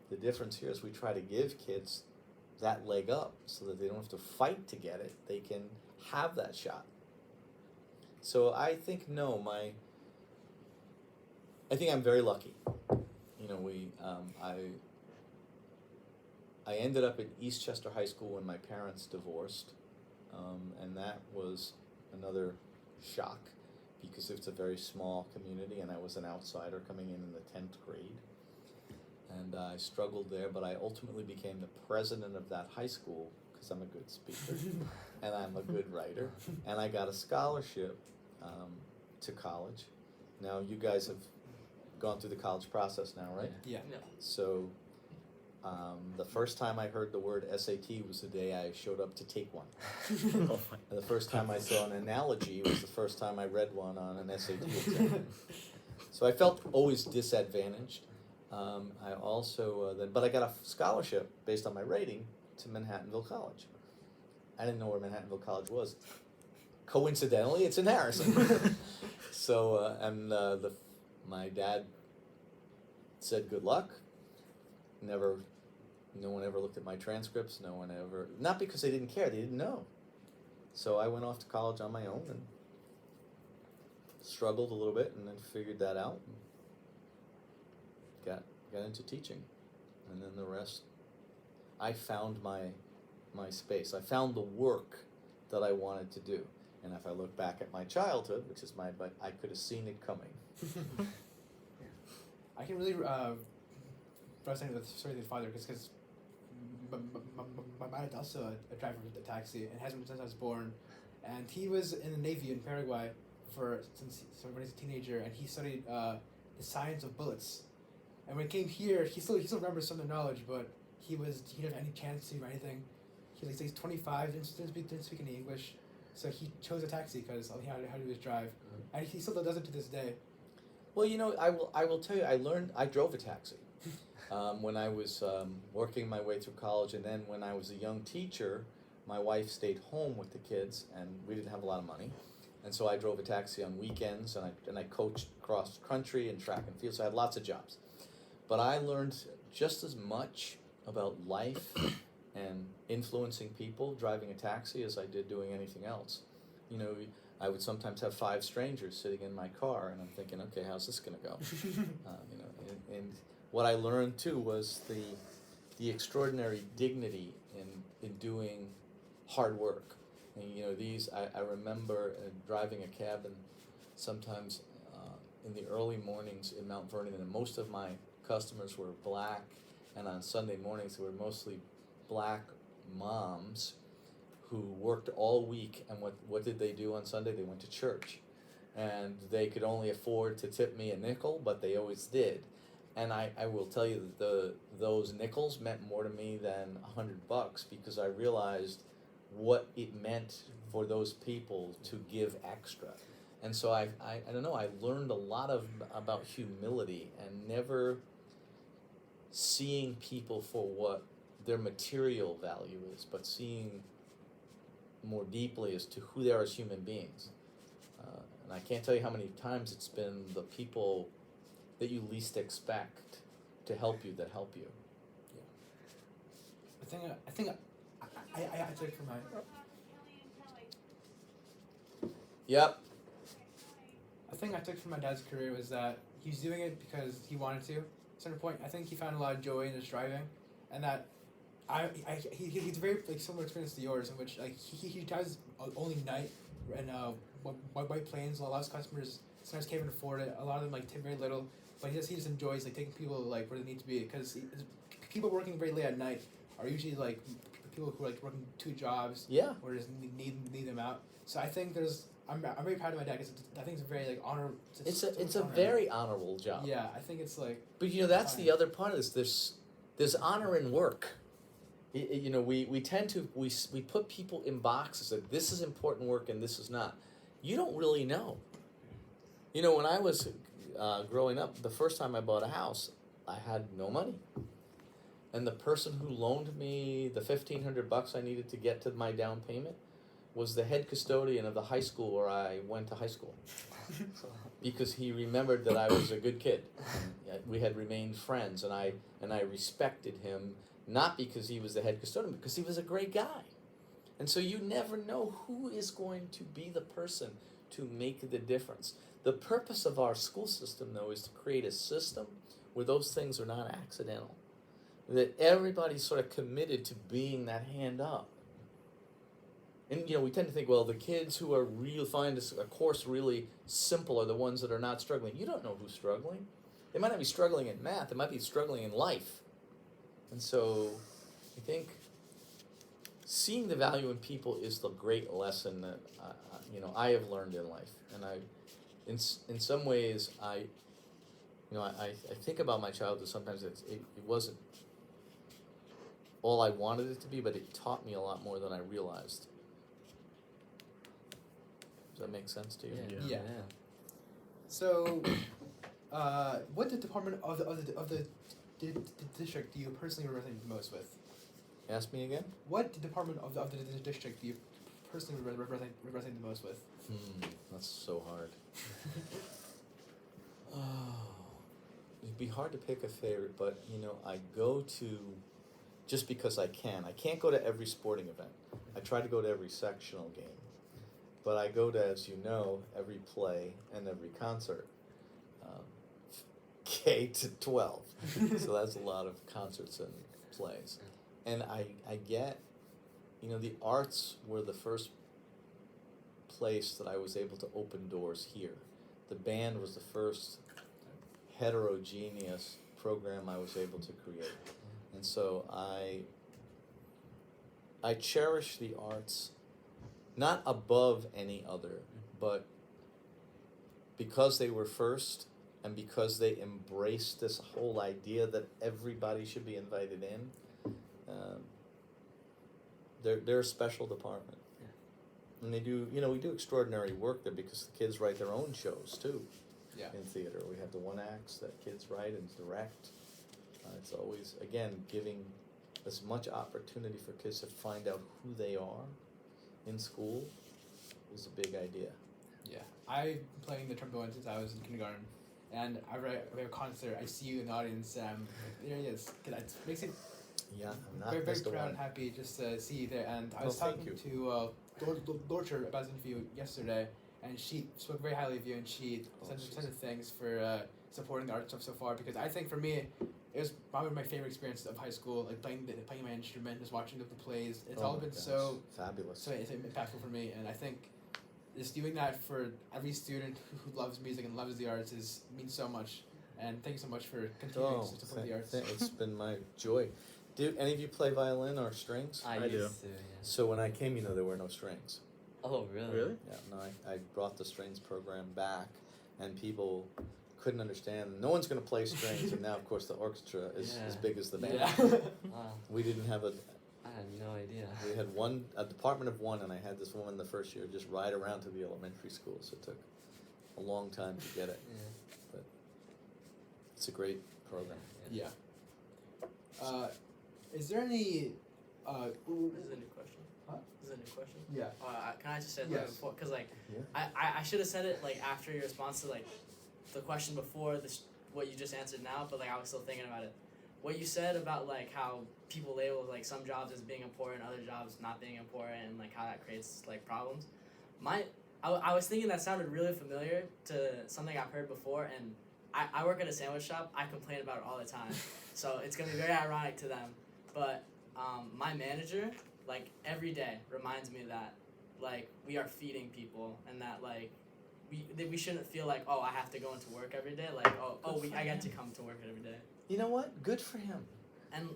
The difference here is we try to give kids that leg up so that they don't have to fight to get it. They can have that shot. So I think I think I'm very lucky. You know, I ended up at Eastchester High School when my parents divorced, and that was another shock because it's a very small community, and I was an outsider coming in the 10th grade. And I struggled there, but I ultimately became the president of that high school because I'm a good speaker and I'm a good writer, and I got a scholarship to college. Now, you guys have gone through the college process now, right? Yeah. No. So the first time I heard the word SAT was the day I showed up to take one. The first time I saw an analogy was the first time I read one on an SAT exam. So I felt always disadvantaged. I also, but I got a scholarship based on my rating to Manhattanville College. I didn't know where Manhattanville College was. Coincidentally, it's in Harrison. So, my dad said good luck. No one ever looked at my transcripts. No one ever, not because they didn't care, they didn't know. So I went off to college on my own and struggled a little bit, and then figured that out. And got into teaching, and then the rest. I found my space. I found the work that I wanted to do. And if I look back at my childhood, which is but I could have seen it coming. I can really resonate with the story of your father because my dad is also a driver of a taxi and has been since I was born, and he was in the Navy in Paraguay when he was a teenager, and he studied the science of bullets. And when he came here, he still remembers some of the knowledge, but he didn't have any chance to do anything. He's 25, didn't speak any English, so he chose a taxi because he had to do his drive, and he still does it to this day. Well, you know, I will tell you, I drove a taxi when I was working my way through college, and then when I was a young teacher, my wife stayed home with the kids, and we didn't have a lot of money, and so I drove a taxi on weekends, and I coached cross country and track and field, so I had lots of jobs. But I learned just as much about life and influencing people driving a taxi as I did doing anything else. You know, I would sometimes have 5 strangers sitting in my car, and I'm thinking, okay, how's this going to go? You know, and what I learned too was the extraordinary dignity in doing hard work. And, you know, I remember driving a cab, and sometimes in the early mornings in Mount Vernon, and most of my customers were black and on Sunday mornings there were mostly black moms who worked all week, and what did they do on Sunday? They went to church, and they could only afford to tip me a nickel, but they always did. And I will tell you that those nickels meant more to me than $100, because I realized what it meant for those people to give extra. And so I don't know, I learned a lot about humility and never seeing people for what their material value is, but seeing more deeply as to who they are as human beings. And I can't tell you how many times it's been the people that you least expect to help you that help you. I think I took from my. Yep. I think I took from my dad's career was that he's doing it because he wanted to. At a certain point, I think he found a lot of joy in his driving, and that he's very like similar experience to yours, in which like he drives only night and white planes. A lot of customers sometimes can't even afford it. A lot of them like tip very little, but he just enjoys like taking people like where they need to be, because people working very late at night are usually like people who are like working 2 jobs. Yeah. Or just need them out. So I think I'm very proud of my dad, because I think it's a very like honor. It's a very honorable job. Yeah, I think it's like. But that's fine. the other part of this. There's honor in work. We tend to we put people in boxes that this is important work and this is not. You don't really know. When I was growing up, the first time I bought a house, I had no money, and the person who loaned me the $1,500 I needed to get to my down payment was the head custodian of the high school where I went to high school, because he remembered that I was a good kid. We had remained friends, and I respected him, not because he was the head custodian, but because he was a great guy. And so you never know who is going to be the person to make the difference. The purpose of our school system, though, is to create a system where those things are not accidental, that everybody's sort of committed to being that hand up. And we tend to think, well, the kids who are find a course really simple are the ones that are not struggling. You don't know who's struggling. They might not be struggling in math. They might be struggling in life. And so I think seeing the value in people is the great lesson that I have learned in life. And in some ways, I think about my childhood. Sometimes it wasn't all I wanted it to be, but it taught me a lot more than I realized. Does that make sense to you? Yeah. So, what department of the district do you personally resonate the most with? Ask me again? What department of the district do you personally resonate the most with? That's so hard. It'd be hard to pick a favorite, but I go to just because I can. I can't go to every sporting event. I try to go to every sectional game. But I go to, as you know, every play and every concert, K to 12. So that's a lot of concerts and plays. And I get, the arts were the first place that I was able to open doors here. The band was the first heterogeneous program I was able to create. And so I cherish the arts, not above any other, but because they were first and because they embraced this whole idea that everybody should be invited in, they're a special department. And they do, we do extraordinary work there because the kids write their own shows too. Yeah. In theater. We have the one acts that kids write and direct. It's always, again, giving as much opportunity for kids to find out who they are in school is a big idea. Yeah. I've been playing the trombone since I was in kindergarten. And I have a concert, I see you in the audience, there he is. It makes it Yeah, I'm not very, very Mr. proud One. and happy just to see you there. And I was thank talking you. to Dorcher about this interview yesterday, and she spoke very highly of you, and she said thanks for supporting the art stuff so far, because I think for me, it was probably my favorite experience of high school, like playing my instrument, just watching the plays. It's all been so fabulous. So it's impactful for me, and I think just doing that for every student who loves music and loves the arts means so much. And thank you so much for continuing to support the arts. It's been my joy. Do any of you play violin or strings? I I do. used to, yeah. So when I came, there were no strings. Oh, really? Really? Yeah, no, I brought the strings program back, and people couldn't understand. No one's going to play strings, and now, of course, the orchestra is as big as the band. Yeah. Wow, We didn't have I had no idea. we had a department of one, and I had this woman the first year just ride around to the elementary school, so it took a long time to get it. Yeah. But it's a great program. Yeah. Is there any? This is a new question. Huh? This is a new question. Yeah. Can I just say Yes. that before? Because like, Yeah. I should have said it like after your response to like the question before this, what you just answered now. But like I was still thinking about it. What you said about like how people label like some jobs as being important, other jobs not being important, and like how that creates like problems. I was thinking that sounded really familiar to something I've heard before, and I work at a sandwich shop. I complain about it all the time, so it's gonna be very ironic to them. But my manager, like every day, reminds me that like we are feeding people, and that like we shouldn't feel like, oh, I have to go into work every day. Like I get to come to work every day. You know what? Good for him. And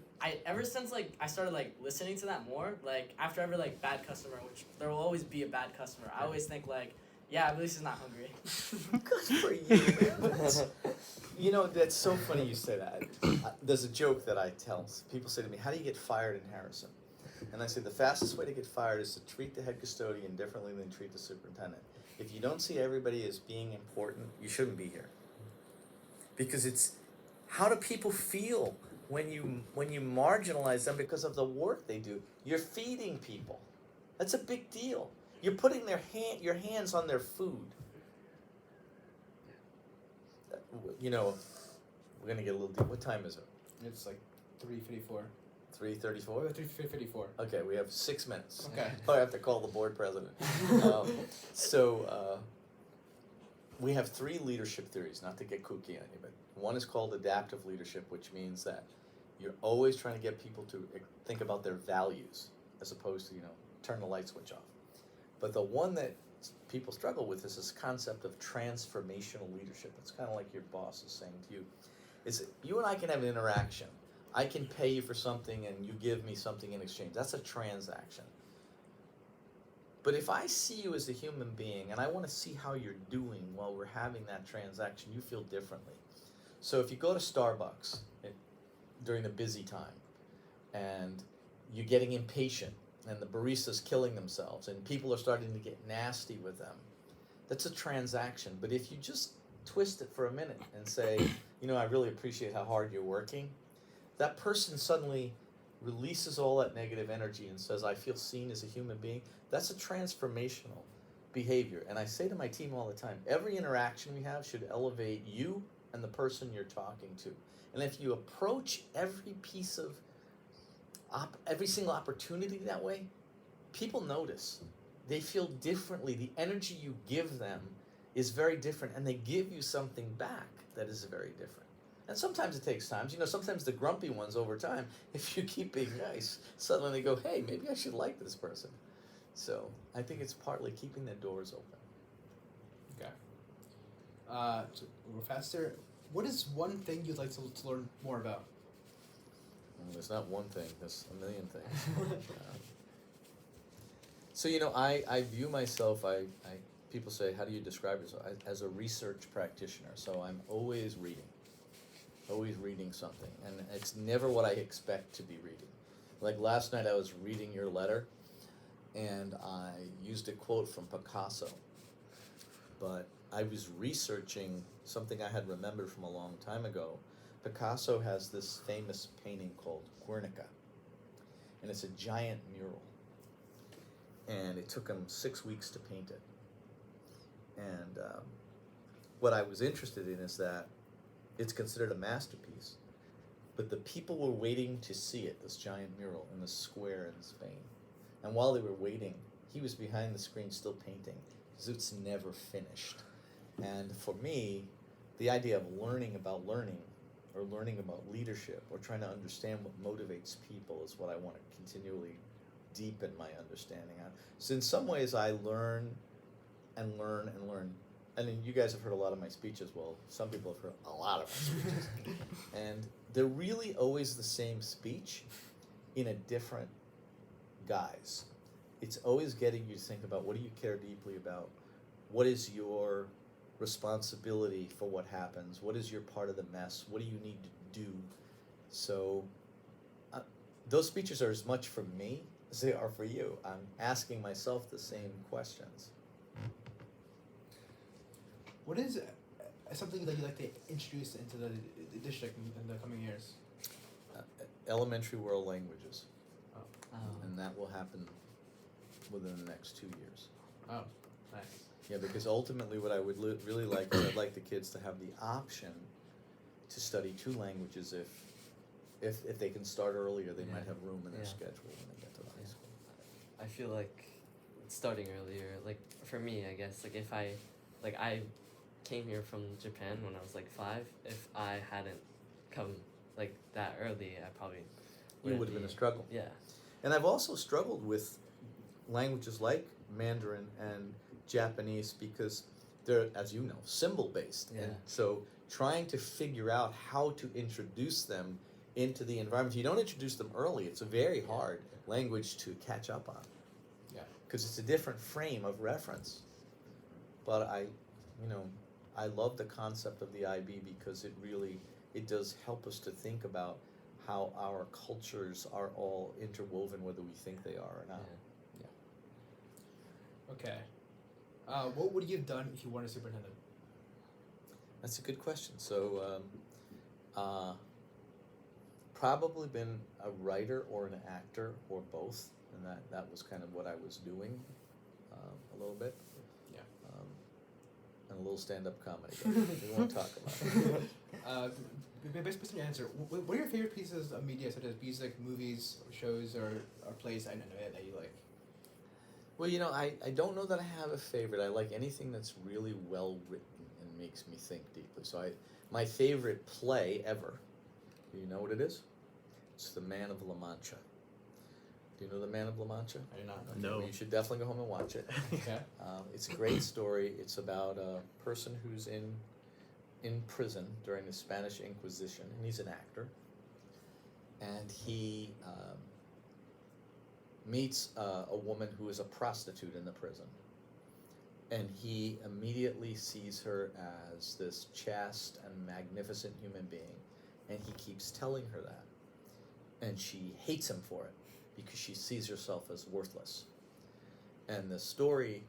ever since like I started like listening to that more, like after every like bad customer, which there will always be a bad customer, I always think like, yeah, at least he's not hungry. Good for you, man. You know, that's so funny you say that. There's a joke that I tell. People say to me, how do you get fired in Harrison? And I say, the fastest way to get fired is to treat the head custodian differently than treat the superintendent. If you don't see everybody as being important, you shouldn't be here. Because it's, how do people feel when you marginalize them because of the work they do? You're feeding people. That's a big deal. You're putting your hands on their food. You know, we're gonna get a little deep. What time is it? It's like 3:54. 3:34. 3:54. Okay, we have 6 minutes. Okay. I have to call the board president. We have 3 leadership theories, not to get kooky on you, but one is called adaptive leadership, which means that you're always trying to get people to think about their values as opposed to, turn the light switch off. But the one that people struggle with is this concept of transformational leadership. It's kind of like your boss is saying to you. It's you and I can have an interaction. I can pay you for something and you give me something in exchange. That's a transaction. But if I see you as a human being and I want to see how you're doing while we're having that transaction, you feel differently. So if you go to Starbucks during the busy time and you're getting impatient and the barista's killing themselves and people are starting to get nasty with them, that's a transaction. But if you just twist it for a minute and say, I really appreciate how hard you're working, that person suddenly releases all that negative energy and says, I feel seen as a human being. That's a transformational behavior. And I say to my team all the time, every interaction we have should elevate you and the person you're talking to. And if you approach every piece of, every single opportunity that way, people notice. They feel differently. The energy you give them is very different, and they give you something back that is very different. And sometimes it takes time. Sometimes the grumpy ones over time, if you keep being nice, suddenly they go, hey, maybe I should like this person. So I think it's partly keeping the doors open. Okay. So we're faster. What is one thing you'd like to learn more about? There's not one thing. There's a million things. So I view myself. People say, how do you describe yourself? As a research practitioner. So I'm always reading something, and it's never what I expect to be reading. Like last night I was reading your letter, and I used a quote from Picasso, but I was researching something I had remembered from a long time ago. Picasso has this famous painting called Guernica, and it's a giant mural, and it took him 6 weeks to paint it. And what I was interested in is that it's considered a masterpiece, but the people were waiting to see it, this giant mural in the square in Spain. And while they were waiting, he was behind the screen still painting, because it's never finished. And for me, the idea of learning about learning, or learning about leadership, or trying to understand what motivates people is what I want to continually deepen my understanding on. So in some ways I learn and learn and learn I mean, you guys have heard a lot of my speeches. Well, some people have heard a lot of my speeches. And they're really always the same speech in a different guise. It's always getting you to think about, what do you care deeply about? What is your responsibility for what happens? What is your part of the mess? What do you need to do? So those speeches are as much for me as they are for you. I'm asking myself the same questions. What is something that you like to introduce into the district in the coming years? Elementary world languages, Oh. and that will happen within the next 2 years. Oh, nice. Yeah, because ultimately what I would really like is I'd like the kids to have the option to study 2 languages if they can start earlier, they might have room in their schedule when they get to the high school. I feel like starting earlier, like for me, I guess, like if I came here from Japan when I was like 5. If I hadn't come like that early, I probably It would have been a struggle. Yeah. And I've also struggled with languages like Mandarin and Japanese because they're, as you know, symbol-based. Yeah. And so trying to figure out how to introduce them into the environment. If you don't introduce them early, it's a very hard language to catch up on. Yeah. Because it's a different frame of reference. But I love the concept of the IB because it does help us to think about how our cultures are all interwoven, whether we think they are or not. Okay. What would you have done if you weren't a superintendent? That's a good question. So, probably been a writer or an actor or both, and that was kind of what I was doing a little bit. Yeah. And a little stand-up comedy, but we won't talk about it. Based on your answer, what are your favorite pieces of media, such as music, movies, or shows, or plays that you like? Well, I don't know that I have a favorite. I like anything that's really well written and makes me think deeply. So my favorite play ever, do you know what it is? It's The Man of La Mancha. Do you know The Man of La Mancha? I do not. Okay, No. well, you should definitely go home and watch it. Okay. It's a great story. It's about a person who's in prison during the Spanish Inquisition, and he's an actor. And he meets a woman who is a prostitute in the prison. And he immediately sees her as this chaste and magnificent human being. And he keeps telling her that. And she hates him for it because she sees herself as worthless. And the story,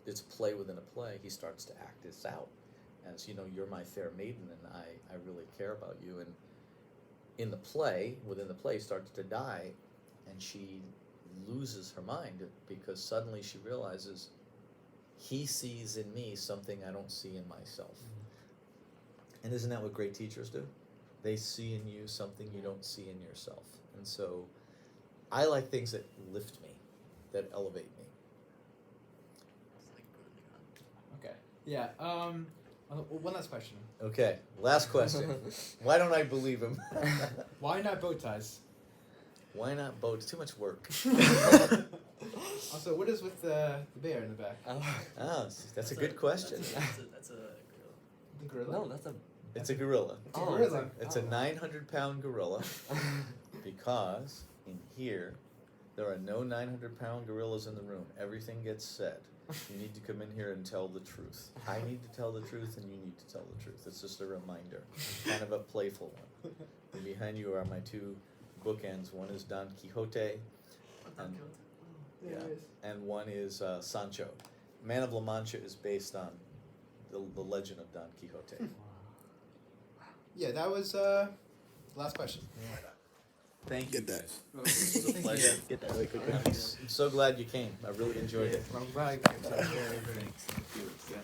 it's a play within a play. He starts to act this out as, you're my fair maiden and I really care about you. And within the play, starts to die, and she loses her mind because suddenly she realizes he sees in me something I don't see in myself. Mm-hmm. And isn't that what great teachers do? They see in you something you don't see in yourself. And so I like things that lift me, that elevate me. Okay. Yeah. One last question. Okay, last question. Why don't I believe him? Why not bow ties? Why not boat? It's too much work. Also, what is with the bear in the back? That's a good question. That's a The gorilla? No, that's a. It's a gorilla. It's a gorilla. It's a 900-pound gorilla because in here there are no 900-pound gorillas in the room. Everything gets said. You need to come in here and tell the truth. I need to tell the truth, and you need to tell the truth. It's just a reminder, kind of a playful one. And behind you are my 2 bookends. One is Don Quixote, and one is Sancho. Man of La Mancha is based on the legend of Don Quixote. Yeah, that was the last question. Thank you. Get that. It was a pleasure. Get that really quick. I'm so glad you came. I really enjoyed it. I'm glad I Thank you.